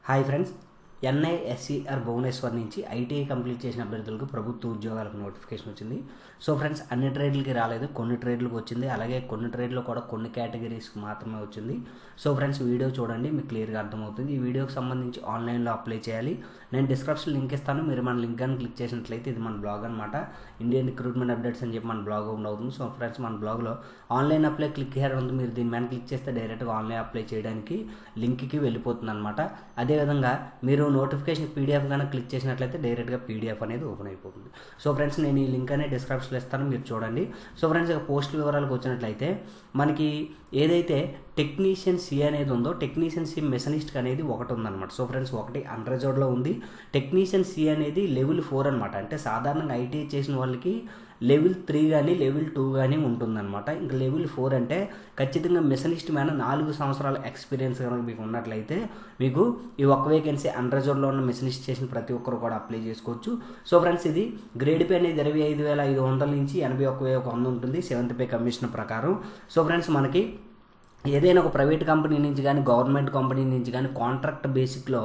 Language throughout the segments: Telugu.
హాయ్ ఫ్రెండ్స్, ఎన్ఐఎస్సిఆర్ భువనేశ్వర్ నుంచి ఐటీఐ కంప్లీట్ చేసిన అభ్యర్థులకు ప్రభుత్వ ఉద్యోగాలకు నోటిఫికేషన్ వచ్చింది. సో ఫ్రెండ్స్, అన్ని ట్రేడ్లకి రాలేదు, కొన్ని ట్రేడ్లకు వచ్చింది. అలాగే కొన్ని ట్రేడ్లో కూడా కొన్ని కేటగిరీస్కి మాత్రమే వచ్చింది. సో ఫ్రెండ్స్, వీడియో చూడండి, మీకు క్లియర్గా అర్థమవుతుంది. ఈ వీడియోకి సంబంధించి ఆన్లైన్లో అప్లై చేయాలి. నేను డిస్క్రిప్షన్ లింక్ ఇస్తాను, మీరు మన లింక్ అని క్లిక్ చేసినట్లయితే ఇది మన బ్లాగ్ అనమాట. ఇండియన్ రిక్రూట్మెంట్ అప్డేట్స్ అని చెప్పి మన బ్లాగ్ అవుతుంది. సో ఫ్రెండ్స్, మన బ్లాగ్లో ఆన్లైన్ అప్లై క్లిక్ హియర్ ఉంది. మీరు దీని మీద క్లిక్ చేస్తే డైరెక్ట్గా ఆన్లైన్ అప్లై చేయడానికి లింక్కి వెళ్ళిపోతుంది అనమాట. అదేవిధంగా మీరు నోటిఫికేషన్ పీడిఎఫ్ కనుక క్లిక్ చేసినట్లయితే డైరెక్ట్గా పీడిఎఫ్ అనేది ఓపెన్ అయిపోతుంది. సో ఫ్రెండ్స్, నేను ఈ లింక్ అనేది డిస్క్రిప్షన్లో ఇస్తాను, మీరు చూడండి. సో ఫ్రెండ్స్, ఇక పోస్ట్ వివరాలకు వచ్చినట్లయితే మనకి ఏదైతే టెక్నీషియన్ సి అనేది ఉందో, టెక్నీషియన్ సి మెషనిస్ట్ అనేది ఒకటి ఉందన్నమాట. సో ఫ్రెండ్స్, ఒకటి అన్రిజర్వ్డ్లో ఉంది. టెక్నీషియన్ సి అనేది లెవెల్ 4 అనమాట. అంటే సాధారణంగా ఐటీఐ చేసిన వాళ్ళకి లెవెల్ 3 కానీ లెవెల్ 2 కానీ ఉంటుందన్నమాట. ఇంకా లెవెల్ 4 అంటే ఖచ్చితంగా మెషనిస్ట్ మీద 4 సంవత్సరాల ఎక్స్పీరియన్స్ కనుక మీకు ఉన్నట్లయితే మీకు ఈ ఒక్క వేకెన్సీ అన్రిజర్వ్డ్లో ఉన్న మెషనిస్ట్ చేసిన ప్రతి ఒక్కరు కూడా అప్లై చేసుకోవచ్చు. సో ఫ్రెండ్స్, ఇది గ్రేడ్ పే అనేది 25,500 నుంచి 81,100 ఉంటుంది 7th పే కమిషన్ ప్రకారం. సో ఫ్రెండ్స్, మనకి ఏదైనా ఒక ప్రైవేట్ కంపెనీ నుంచి కానీ గవర్నమెంట్ కంపెనీ నుంచి కానీ కాంట్రాక్ట్ బేసిక్లో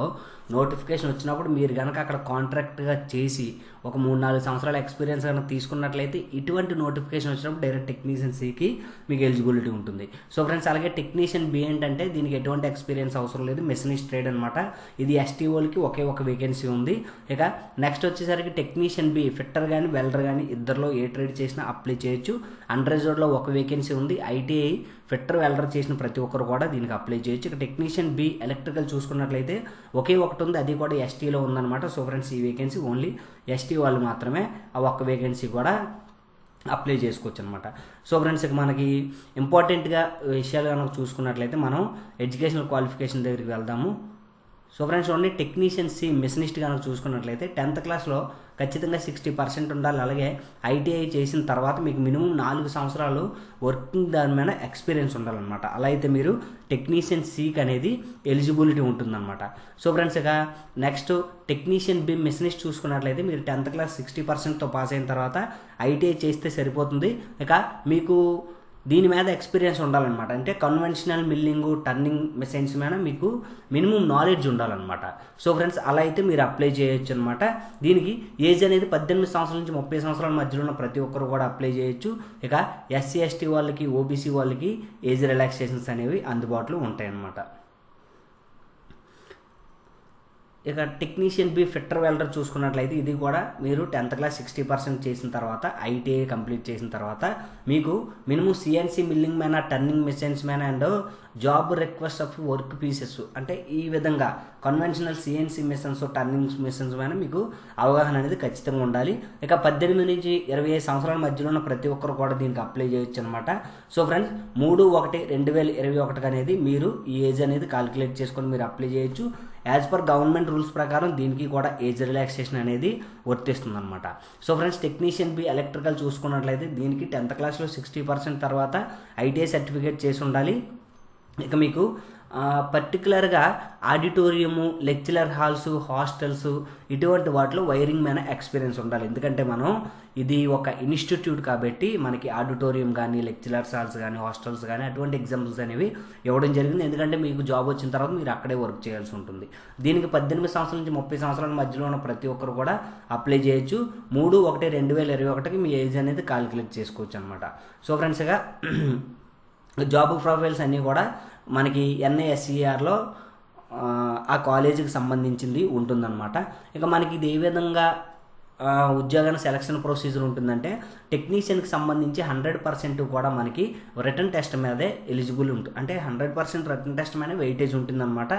నోటిఫికేషన్ వచ్చినప్పుడు మీరు కనుక అక్కడ కాంట్రాక్ట్గా చేసి ఒక 3-4 సంవత్సరాల ఎక్స్పీరియన్స్ కనుక తీసుకున్నట్లయితే ఇటువంటి నోటిఫికేషన్ వచ్చినప్పుడు డైరెక్ట్ టెక్నీషియన్ సికి మీకు ఎలిజిబిలిటీ ఉంటుంది. సో ఫ్రెండ్స్, అలాగే టెక్నీషియన్ బి ఏంటంటే దీనికి ఎటువంటి ఎక్స్పీరియన్స్ అవసరం లేదు, మెషనిస్ట్ ట్రేడ్ అనమాట. ఇది ఎస్టీ వాళ్ళకి ఒకే ఒక వేకెన్సీ ఉంది. ఇక నెక్స్ట్ వచ్చేసరికి టెక్నీషియన్ బి ఫిట్టర్ కానీ వెల్డర్ కానీ ఇద్దరిలో ఏ ట్రేడ్ చేసినా అప్లై చేయొచ్చు. అన్రిజర్వ్డ్లో ఒక వేకెన్సీ ఉంది. ఐటీఐ ఫిట్టర్ వెల్డర్ చేసిన ప్రతి ఒక్కరు కూడా దీనికి అప్లై చేయొచ్చు. ఇక టెక్నీషియన్ బి ఎలక్ట్రికల్ చూసుకున్నట్లయితే ఒకే ఒకటి ఉంది, అది కూడా ఎస్టీలో ఉందన్నమాట. సో ఫ్రెండ్స్, ఈ వేకెన్సీ ఓన్లీ ఎస్టీ వాళ్ళు మాత్రమే ఆ ఒక్క వేకెన్సీ కూడా అప్లై చేసుకోవచ్చు అనమాట. సో ఫ్రెండ్స్, ఇక మనకి ఇంపార్టెంట్గా విషయాలు కనుక చూసుకున్నట్లయితే మనం ఎడ్యుకేషనల్ క్వాలిఫికేషన్ దగ్గరికి వెళ్దాము. So friends, only technician C machinist కనుక చూసుకున్నట్లయితే 10th క్లాస్లో ఖచ్చితంగా 60% ఉండాలి. అలాగే ఐటీఐ చేసిన తర్వాత మీకు మినిమం 4 సంవత్సరాలు వర్కింగ్ దాని మీద ఎక్స్పీరియన్స్ ఉండాలన్నమాట. అలా అయితే మీరు టెక్నీషియన్ సికి అనేది ఎలిజిబిలిటీ ఉంటుందన్నమాట. సో ఫ్రెండ్స్, ఇక నెక్స్ట్ టెక్నీషియన్ బి మెషనిస్ట్ చూసుకున్నట్లయితే మీరు 10th క్లాస్ 60%తో పాస్ అయిన తర్వాత ఐటీఐ చేస్తే సరిపోతుంది. ఇక మీకు దీని మీద ఎక్స్పీరియన్స్ ఉండాలన్నమాట. అంటే కన్వెన్షనల్ మిల్లింగ్ టర్నింగ్ మెషిన్స్ మీద మీకు మినిమం నాలెడ్జ్ ఉండాలన్నమాట. సో ఫ్రెండ్స్, అలా అయితే మీరు అప్లై చేయొచ్చు అనమాట. దీనికి ఏజ్ అనేది 18 సంవత్సరాల నుంచి 30 సంవత్సరాల మధ్యలో ఉన్న ప్రతి ఒక్కరు కూడా అప్లై చేయొచ్చు. ఇక ఎస్సీ ఎస్టీ వాళ్ళకి ఓబీసీ వాళ్ళకి ఏజ్ రిలాక్సేషన్స్ అనేవి అందుబాటులో ఉంటాయన్నమాట. ఇక టెక్నీషియన్ బి ఫిట్టర్ వెల్డర్ చూసుకున్నట్లయితే ఇది కూడా మీరు 10th క్లాస్ 60% చేసిన తర్వాత ఐటీఐ కంప్లీట్ చేసిన తర్వాత మీకు minimum CNC milling man turning machines man and job request of work pieces అంటే ఈ విధంగా conventional CNC machines turning machines మీద మీకు అవగాహన అనేది ఖచ్చితంగా ఉండాలి. ఇక 18 నుంచి 25 సంవత్సరాల మధ్యలో ఉన్న ప్రతి ఒక్కరు కూడా దీనికి అప్లై చేయొచ్చు అనమాట. సో ఫ్రెండ్స్, 3/1/2021 అనేది మీరు ఈ ఏజ్ అనేది కాలిక్యులేట్ చేసుకొని మీరు అప్లై చేయొచ్చు. యాజ్ పర్ గవర్నమెంట్ రూల్స్ ప్రకారం దీనికి కూడా ఏజ్ రిలాక్సేషన్ అనేది వర్తిస్తుంది అనమాట. So friends, technician B electrical చూసుకున్నట్లయితే దీనికి 10th క్లాస్లో 60% తర్వాత ఐటీఐ సర్టిఫికేట్ చేసి ఉండాలి. ఇక మీకు పర్టికులర్గా ఆడిటోరియము, లెక్చరర్ హాల్స్, హాస్టల్స్ ఇటువంటి వాటిలో వైరింగ్ మీద ఎక్స్పీరియన్స్ ఉండాలి. ఎందుకంటే మనం ఇది ఒక ఇన్స్టిట్యూట్ కాబట్టి మనకి ఆడిటోరియం కానీ లెక్చరర్స్ హాల్స్ కానీ హాస్టల్స్ కానీ అటువంటి ఎగ్జాంపుల్స్ అనేవి ఇవ్వడం జరిగింది. ఎందుకంటే మీకు జాబ్ వచ్చిన తర్వాత మీరు అక్కడే వర్క్ చేయాల్సి ఉంటుంది. దీనికి 18 సంవత్సరాల నుంచి 30 సంవత్సరాల మధ్యలో ఉన్న ప్రతి ఒక్కరు కూడా అప్లై చేయొచ్చు. 3/1/2021 మీ ఏజ్ అనేది కాలిక్యులేట్ చేసుకోవచ్చు అనమాట. సో ఫ్రెండ్స్, ఇక జాబ్ ప్రొఫైల్స్ అన్నీ కూడా మనకి ఎన్ఐఎస్సిఆర్లో ఆ కాలేజీకి సంబంధించింది ఉంటుందన్నమాట. ఇక మనకి ఇది ఏ విధంగా ఉద్యోగాన్ని సెలక్షన్ ప్రొసీజర్ ఉంటుందంటే టెక్నీషియన్కి సంబంధించి 100% కూడా మనకి రిటర్న్ టెస్ట్ మీదే ఎలిజిబుల్ ఉంటుంది. అంటే 100% రిటర్న్ టెస్ట్ మీద వెయిటేజ్ ఉంటుందన్నమాట.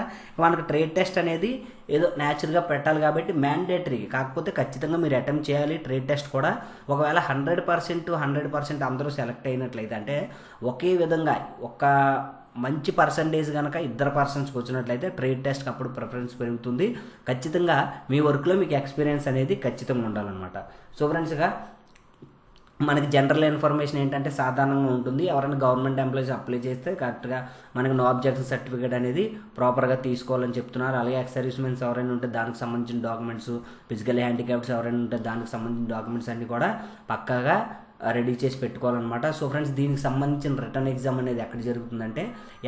మనకి ట్రేడ్ టెస్ట్ అనేది ఏదో న్యాచురల్గా పెట్టాలి కాబట్టి మ్యాండేటరీ, కాకపోతే ఖచ్చితంగా మీరు అటెంప్ట్ చేయాలి ట్రేడ్ టెస్ట్ కూడా. ఒకవేళ 100% అందరూ సెలెక్ట్ అయినట్లయితే అంటే ఒకే విధంగా ఒక మంచి పర్సంటేజ్ కనుక 2 పర్సన్స్కి వచ్చినట్లయితే ట్రేడ్ టెస్ట్కి అప్పుడు ప్రిఫరెన్స్ పెరుగుతుంది. ఖచ్చితంగా మీ వర్క్లో మీకు ఎక్స్పీరియన్స్ అనేది ఖచ్చితంగా ఉండాలన్నమాట. సో ఫ్రెండ్స్, ఇక మనకి జనరల్ ఇన్ఫర్మేషన్ ఏంటంటే సాధారణంగా ఉంటుంది. ఎవరైనా గవర్నమెంట్ ఎంప్లాయీస్ అప్లై చేస్తే కరెక్ట్గా మనకి నో అబ్జెక్షన్ సర్టిఫికేట్ అనేది ప్రాపర్గా తీసుకోవాలని చెప్తున్నారు. అలాగే ఎక్స్ సర్వీస్ మెన్స్ ఎవరైనా ఉంటే దానికి సంబంధించిన డాక్యుమెంట్స్, ఫిజికల్ హ్యాండిక్యాప్స్ ఎవరైనా ఉంటే దానికి సంబంధించిన డాక్యుమెంట్స్ అన్నీ కూడా పక్కాగా రెడీ చేసి పెట్టుకోవాలన్నమాట. సో ఫ్రెండ్స్, దీనికి సంబంధించిన రిటర్న్ ఎగ్జామ్ అనేది ఎక్కడ జరుగుతుందంటే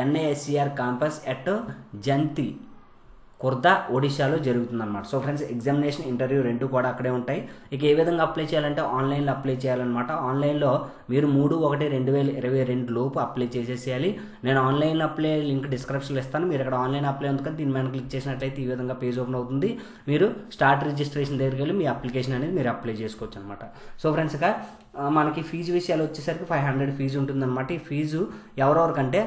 ఎన్ఐఎస్సిఆర్ క్యాంపస్ ఎట్ జంతి కుర్దా ఒడిశాలో జరుగుతుందన్నమాట. సో ఫ్రెండ్స్ ఎగ్జామినేషన్ ఇంటర్వ్యూ రెండు కూడా అక్కడే ఉంటాయి. ఇక ఏ విధంగా అప్లై చేయాలంటే ఆన్లైన్లో అప్లై చేయాలన్నమాట. ఆన్లైన్లో మీరు 3/1/2022 లోపు అప్లై చేసేసేయాలి. నేను ఆన్లైన్ అప్లై లింక్ డిస్క్రిప్షన్లో ఇస్తాను. మీరు ఇక్కడ ఆన్లైన్ అప్లై ఉంది కదా, దీని మీద క్లిక్ చేసినట్లయితే ఈ విధంగా పేజ్ ఓపెన్ అవుతుంది. మీరు స్టార్ట్ రిజిస్ట్రేషన్ దగ్గరికి వెళ్ళి మీ అప్లికేషన్ అనేది మీరు అప్లై చేసుకోవచ్చు అనమాట. సో ఫ్రెండ్స్ ఇక మనకి ఫీజు విషయాలు వచ్చేసరికి 500 ఫీజు ఉంటుందన్నమాట. ఈ ఫీజు ఎవరెవరికంటే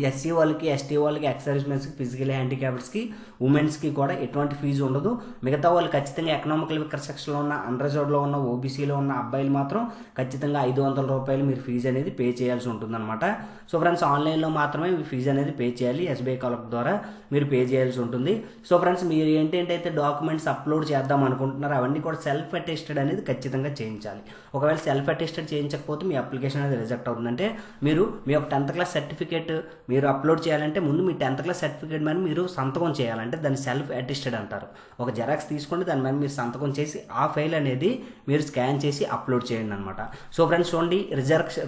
ఎస్సీ వాళ్ళకి, ఎస్టీ వాళ్ళకి, ఎక్స్ సర్వీస్మెన్స్కి, ఫిజికల్ హ్యాండిక్యాప్డ్స్కి, ఉమెన్స్కి కూడా ఎటువంటి ఫీజు ఉండదు. మిగతా వాళ్ళు ఖచ్చితంగా ఎకనామికల్ వీకర్ సెక్షన్లో ఉన్న, అన్రిజర్వ్డ్లో ఉన్న, ఓబీసీలో ఉన్న అబ్బాయిలు మాత్రం ఖచ్చితంగా 500 రూపాయలు మీరు ఫీజు అనేది పే చేయాల్సి ఉంటుందన్నమాట. సో ఫ్రెండ్స్ ఆన్లైన్లో మాత్రమే మీ ఫీజు అనేది పే చేయాలి. ఎస్బీఐ కాలప్ ద్వారా మీరు పే చేయాల్సి ఉంటుంది. సో ఫ్రెండ్స్ మీరు ఏంటంటే డాక్యుమెంట్స్ అప్లోడ్ చేద్దాం అనుకుంటున్నారో అవన్నీ కూడా సెల్ఫ్ అటెస్టెడ్ అనేది ఖచ్చితంగా చేయించాలి. ఒకవేళ సెల్ఫ్ అటెస్టెడ్ చేయించకపోతే మీ అప్లికేషన్ అనేది రిజెక్ట్ అవుతుందంటే మీరు మీ యొక్క 10th క్లాస్ సర్టిఫికేట్ మీరు అప్లోడ్ చేయాలంటే ముందు మీ 10th క్లాస్ సర్టిఫికేట్ మీద మీరు సంతకం చేయాలంటే దాన్ని సెల్ఫ్ అటెస్టెడ్ అంటారు. ఒక జెరాక్స్ తీసుకోండి, దాని మీద మీరు సంతకం చేసి ఆ ఫైల్ అనేది మీరు స్కాన్ చేసి అప్లోడ్ చేయండి అనమాట. సో ఫ్రెండ్స్ చూడండి,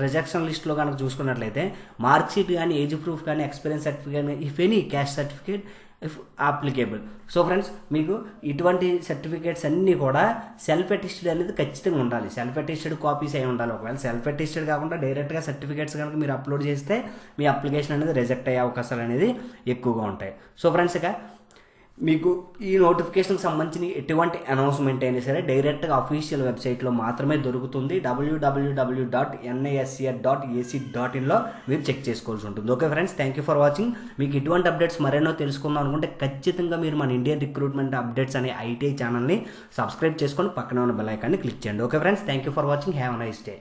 రిజెక్షన్ లిస్ట్లో కనుక చూసుకున్నట్లయితే మార్క్ షీట్ కానీ, ఏజ్ ప్రూఫ్ కానీ, ఎక్స్పీరియన్స్ సర్టిఫికేట్ కానీ, if any caste certificate if applicable. So friends మీకు ఇటువంటి సర్టిఫికేట్స్ అన్నీ కూడా సెల్ఫ్ అటెస్టెడ్ అనేది ఖచ్చితంగా ఉండాలి. సెల్ఫ్ అటెస్టెడ్ కాపీస్ అయి ఉండాలి. ఒకవేళ సెల్ఫ్ అటెస్టెడ్ కాకుండా డైరెక్ట్గా సర్టిఫికేట్స్ కనుక మీరు అప్లోడ్ చేస్తే మీ అప్లికేషన్ అనేది రిజెక్ట్ అయ్యే అవకాశాలు అనేది ఎక్కువగా ఉంటాయి. సో ఫ్రెండ్స్ ఇక మీకు ఈ నోటిఫికేషన్కి సంబంధించిన ఎటువంటి అనౌన్స్మెంట్ అయినా సరే డైరెక్ట్గా అఫీషియల్ వెబ్సైట్లో మాత్రమే దొరుకుతుంది. www.nisr.ac.inలో మీరు చెక్ చేసుకోవాల్సి ఉంటుంది. Okay friends, thank you for watching. మీకు ఇటువంటి అప్డేట్స్ మరెన్నో తెలుసుకుందాం అనుకుంటే ఖచ్చితంగా మీరు మన ఇండియన్ రిక్రూట్మెంట్ అప్డేట్స్ అనే ఐటీఐ ఛానల్ని సబ్స్క్రైబ్ చేసుకొని పక్కన ఉన్న బెల్ ఐకాన్ని క్లిక్ చేయండి. Okay friends, thank you for watching. Have a nice day.